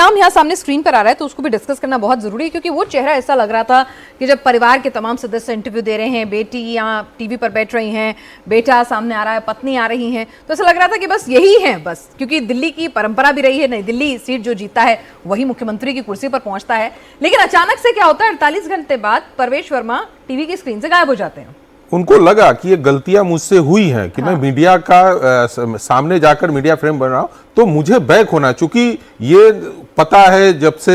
नाम यहाँ सामने स्क्रीन पर आ रहा है तो उसको भी डिस्कस करना बहुत जरूरी है, क्योंकि वो चेहरा ऐसा लग रहा था कि जब परिवार के तमाम सदस्य इंटरव्यू दे रहे हैं, बेटी यहाँ टीवी पर बैठ रही हैं, बेटा सामने आ रहा है, पत्नी आ रही हैं, तो ऐसा लग रहा था कि बस यही है बस, क्योंकि दिल्ली की परंपरा भी रही है, नई दिल्ली सीट जो जीता है वही मुख्यमंत्री की कुर्सी पर पहुंचता है। लेकिन अचानक से क्या होता है, 48 घंटे बाद परवेश वर्मा टीवी की स्क्रीन से गायब हो जाते हैं। उनको लगा कि ये गलतियां मुझसे हुई हैं कि मैं मीडिया का सामने जाकर मीडिया फ्रेम बन रहा हूं, तो मुझे बैक होना, चूंकि ये पता है जब से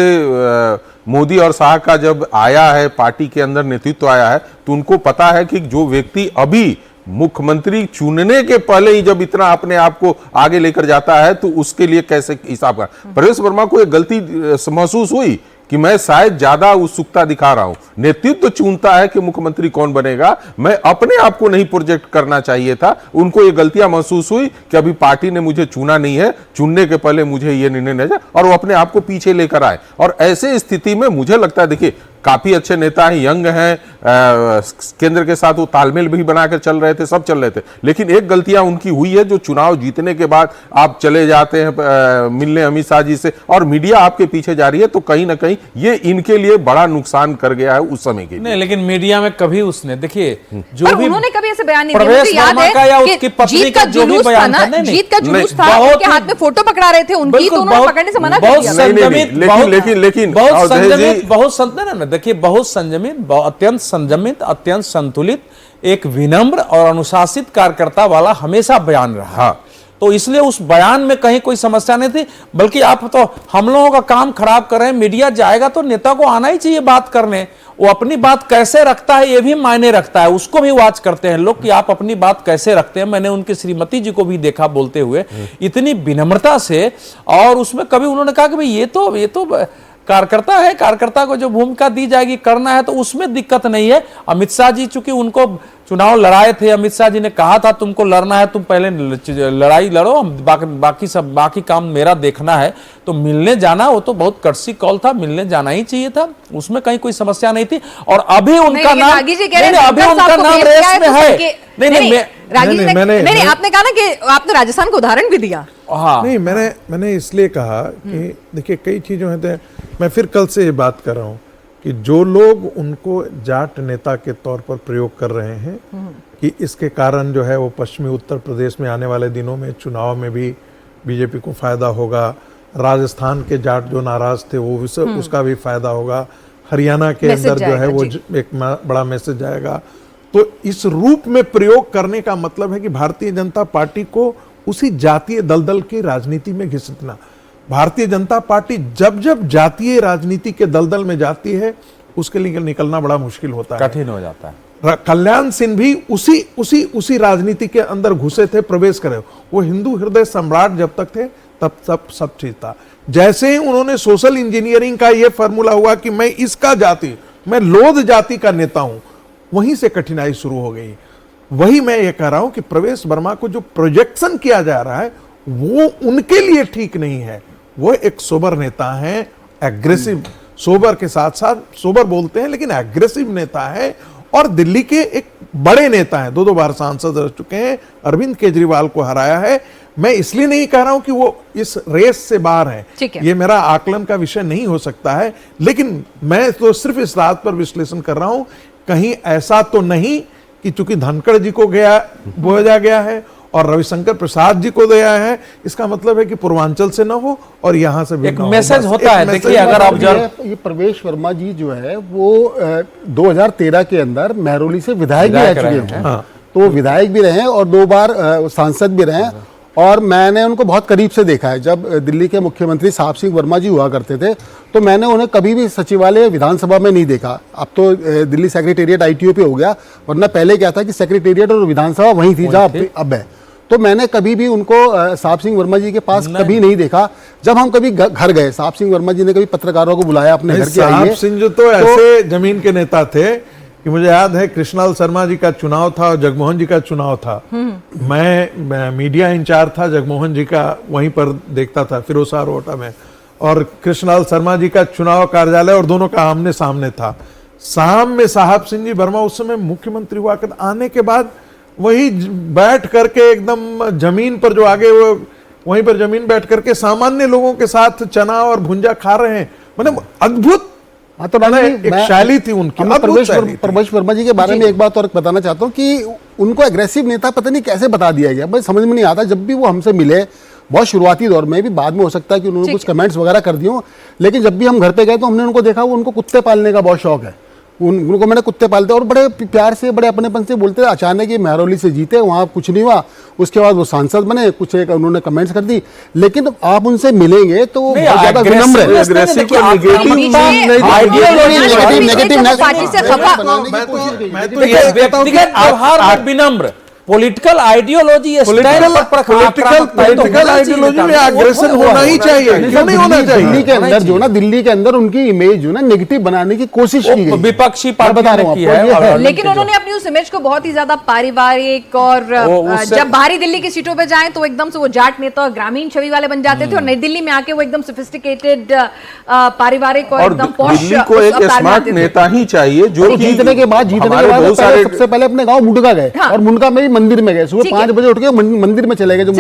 मोदी और शाह का जब आया है पार्टी के अंदर नेतृत्व आया है, तो उनको पता है कि जो व्यक्ति अभी मुख्यमंत्री चुनने के पहले ही जब इतना अपने आप को आगे लेकर जाता है तो उसके लिए कैसे हिसाब का। परवेश वर्मा को एक गलती महसूस हुई कि मैं शायद ज्यादा उत्सुकता दिखा रहा हूं। नेतृत्व चुनता है कि मुख्यमंत्री कौन बनेगा, मैं अपने आप को नहीं प्रोजेक्ट करना चाहिए था। उनको ये गलतियां महसूस हुई कि अभी पार्टी ने मुझे चुना नहीं है, चुनने के पहले मुझे ये निर्णय लेना चाहिए, और वो अपने आप को पीछे लेकर आए। और ऐसे स्थिति में मुझे लगता है, देखिए काफी अच्छे नेता हैं, यंग हैं, केंद्र के साथ वो तालमेल भी बनाकर चल रहे थे, सब चल रहे थे, लेकिन एक गलतियां उनकी हुई है जो चुनाव जीतने के बाद आप चले जाते हैं मिलने अमित शाह जी से और मीडिया आपके पीछे जा रही है, तो कहीं ना कहीं ये इनके लिए बड़ा नुकसान कर गया है उस समय के लिए। नहीं, लेकिन मीडिया में कभी उसने, देखिए जो भी उन्होंने कभी ऐसे बयान नहीं प्रवेश दिया, वर्मा का या उसकी पत्नी का जो भी बयान था, जीत का जुलूस था, उनके हाथ में फोटो पकड़ा रहे थे उनकी, तो उन्होंने पकड़ने से मना कर दिया। लेकिन बहुत संयमित, अत्यंत संयमित, अत्यंत संतुलित, एक विनम्र और अनुशासित कार्यकर्ता वाला हमेशा बयान रहा। हाँ। तो इसलिए उस बयान में कहीं कोई समस्या नहीं थी, बल्कि आप तो हम लोगों का काम खराब कर रहे हैं। मीडिया जाएगा तो नेता को आना ही चाहिए बात करने, वो अपनी बात कैसे रखता है ये भी मायने रखता है, उसको भी वॉच करते हैं लोग कि आप अपनी बात कैसे रखते हैं। मैंने उनकी श्रीमती जी को भी देखा बोलते हुए इतनी विनम्रता से, और उसमें कभी उन्होंने कहा कि भाई ये तो कार्यकर्ता है, कार्यकर्ता को जो भूमिका दी जाएगी करना है, तो उसमें दिक्कत नहीं है। अमित शाह जी चूंकि उनको चुनाव लड़ाए थे, अमित शाह जी ने कहा था तुमको लड़ना है, तुम पहले लड़ाई लड़ो, हम बाकी काम मेरा देखना है। तो मिलने जाना वो तो बहुत कर्सी कॉल था, मिलने जाना ही चाहिए था, उसमें कहीं कोई समस्या नहीं थी। और अभी उनका नाम रेस में है। नहीं, आपने कहा ना कि आपने राजस्थान का उदाहरण भी दिया। हाँ, नहीं, मैंने इसलिए कहा कि देखिए कई चीजों हैं, मैं फिर कल से ये बात कर रहा हूँ कि जो लोग उनको जाट नेता के तौर पर प्रयोग कर रहे हैं कि इसके कारण जो है वो पश्चिमी उत्तर प्रदेश में आने वाले दिनों में चुनाव में भी बीजेपी को फायदा होगा, राजस्थान के जाट जो नाराज थे वो उसका भी फायदा होगा, हरियाणा के अंदर जो है वो एक बड़ा मैसेज जाएगा। तो इस रूप में प्रयोग करने का मतलब है कि भारतीय जनता पार्टी को उसी जातीय दलदल की राजनीति में घसीटना। भारतीय जनता पार्टी जब जब जातीय राजनीति के दलदल में जाती है उसके लिए निकलना बड़ा मुश्किल होता है, कठिन हो जाता है। कल्याण सिंह भी उसी राजनीति के अंदर घुसे थे, प्रवेश करे। वो हिंदू हृदय सम्राट जब तक थे तब सब चीज था। जैसे ही उन्होंने सोशल इंजीनियरिंग का ये फॉर्मूला हुआ कि मैं इसका जाति, मैं लोध जाति का नेता हूं, वहीं से कठिनाई शुरू हो गई। वही मैं ये कह रहा हूं कि प्रवेश वर्मा को जो प्रोजेक्शन किया जा रहा है वो उनके लिए ठीक नहीं है। वो एक सोबर नेता है, एग्रेसिव, सोबर के साथ साथ सोबर बोलते हैं लेकिन एग्रेसिव नेता है, और दिल्ली के एक बड़े नेता हैं, 2 बार सांसद रह चुके हैं, अरविंद केजरीवाल को हराया है। मैं इसलिए नहीं कह रहा हूं कि वो इस रेस से बाहर है, ये मेरा आकलन का विषय नहीं हो सकता है, लेकिन मैं तो सिर्फ इस बात पर विश्लेषण कर रहा हूं कहीं ऐसा तो नहीं कि चूंकि धनखड़ जी को भेजा गया है और रविशंकर प्रसाद जी को दिया है, इसका मतलब है कि पूर्वांचल से ना हो और यहाँ से भी एक मैसेज होता है। देखिए अगर आप ये प्रवेश वर्मा जी जो है वो 2013 के अंदर महरौली से विधायक भी रह चुके हैं। हाँ। तो विधायक भी रहे और 2 बार सांसद भी रहे, और मैंने उनको बहुत करीब से देखा है। जब दिल्ली के मुख्यमंत्री साहब सिंह वर्मा जी हुआ करते थे तो मैंने उन्हें कभी भी सचिवालय विधानसभा में नहीं देखा। अब तो दिल्ली सेक्रेटेरिएट ITO पे हो गया, वरना पहले क्या था कि सेक्रेटेरिएट और विधानसभा वहीं थी जहाँ अब है। तो मैंने कभी भी उनको साहब सिंह वर्मा जी के पास कभी नहीं देखा। जब हम कभी घर गए, साहब सिंह वर्मा जी ने कभी पत्रकारों को बुलाया अपने घर के, साहब सिंह जो तो ऐसे जमीन के नेता थे कि मुझे याद है कृष्णलाल शर्मा जी का चुनाव था और जगमोहन जी का चुनाव था। मैं मीडिया इंचार्ज था, जगमोहन जी का वहीं पर देखता था फिरोसा रोटा में, और कृष्णलाल शर्मा जी का चुनाव कार्यालय और दोनों का आमने सामने था। शाम में साहब सिंह जी वर्मा उस समय मुख्यमंत्री हुआ कर आने के बाद वही बैठ करके एकदम जमीन पर जो आगे वो वहीं पर जमीन बैठ करके सामान्य लोगों के साथ चना और भुंजा खा रहे हैं। मतलब अद्भुत हाँ, तो राणा जी, एक शैली थी उनकी, मैं अद्भुत शैली थी। प्रवेश वर्मा जी के बारे में एक बात और बताना चाहता हूँ कि उनको एग्रेसिव नेता पता नहीं कैसे बता दिया गया, मुझे समझ में नहीं आता। जब भी वो हमसे मिले बहुत शुरुआती दौर में भी, बाद में हो सकता है कि उन्होंने कुछ कमेंट्स वगैरह कर दिए हो, लेकिन जब भी हम घर पे गए तो हमने उनको देखा, वो उनको कुत्ते पालने का बहुत शौक है। उनको मैंने कुत्ते पालते और बड़े प्यार से बड़े अपनेपन से बोलते थे। अचानक ये महरौली से जीते, वहाँ कुछ नहीं हुआ, उसके बाद वो सांसद बने, कुछ एक उन्होंने कमेंट्स कर दी, लेकिन आप उनसे मिलेंगे तो बहुत ज्यादा विनम्र है। विनम्र पॉलिटिकल आइडियोलॉजी पॉलिटिकल आइडियोलॉजी में एग्रेशन होना ही चाहिए, क्यों नहीं होना चाहिए? दिल्ली के अंदर जो ना, दिल्ली के अंदर उनकी इमेज जो ना नेगेटिव बनाने की कोशिश की गई, विपक्षी बता रहा हूं पार्टी आपको, लेकिन उन्होंने अपनी उस इमेज को बहुत ही ज्यादा पारिवारिक और जब बाहरी दिल्ली की सीटों पे जाएं तो एकदम से वो जाट नेता ग्रामीण छवि वाले बन जाते थे, और नई दिल्ली में आके वो एकदम सोफिस्टिकेटेड पारिवारिक और एकदम पॉश दिल्ली को एक स्मार्ट नेता ही चाहिए जो जीतने के बाद सबसे पहले अपने गांव मुंडका गए और मुंडका में भी मंदिर में गए, सुबह 5 बजे उठ के मंदिर में चले गए। जो